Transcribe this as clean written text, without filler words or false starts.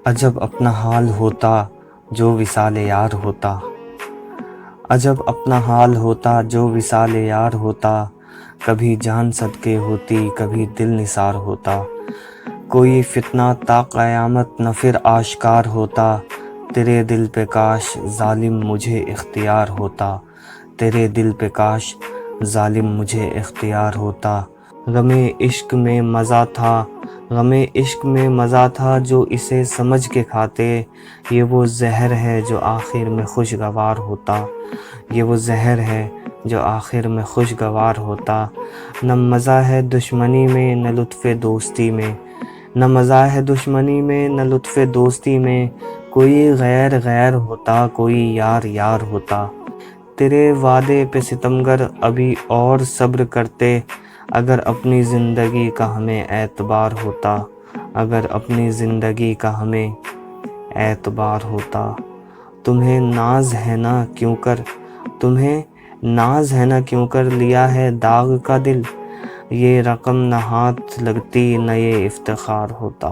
عجب اپنا حال ہوتا جو وصال یار ہوتا، عجب اپنا حال ہوتا جو وصال یار ہوتا، کبھی جان صدقے ہوتی کبھی دل نثار ہوتا، کوئی فتنہ تا قیامت نہ پھر آشکار ہوتا، تیرے دل پہ کاش ظالم مجھے اختیار ہوتا، تیرے دل پہ کاش ظالم مجھے اختیار ہوتا، غم عشق میں مزہ تھا، غم عشق میں مزہ تھا جو اسے سمجھ کے کھاتے، یہ وہ زہر ہے جو آخر میں خوشگوار ہوتا، یہ وہ زہر ہے جو آخر میں خوشگوار ہوتا، نہ مزہ ہے دشمنی میں نہ لطف دوستی میں، نہ مزہ ہے دشمنی میں نہ لطف دوستی میں، کوئی غیر غیر ہوتا کوئی یار یار ہوتا، تیرے وعدے پہ ستمگر ابھی اور صبر کرتے، اگر اپنی زندگی کا ہمیں اعتبار ہوتا، اگر اپنی زندگی کا ہمیں اعتبار ہوتا، تمہیں ناز ہے نا کیوں کر، تمہیں ناز ہے نا کیوں کر لیا ہے داغ کا دل، یہ رقم نہ ہاتھ لگتی نہ یہ افتخار ہوتا۔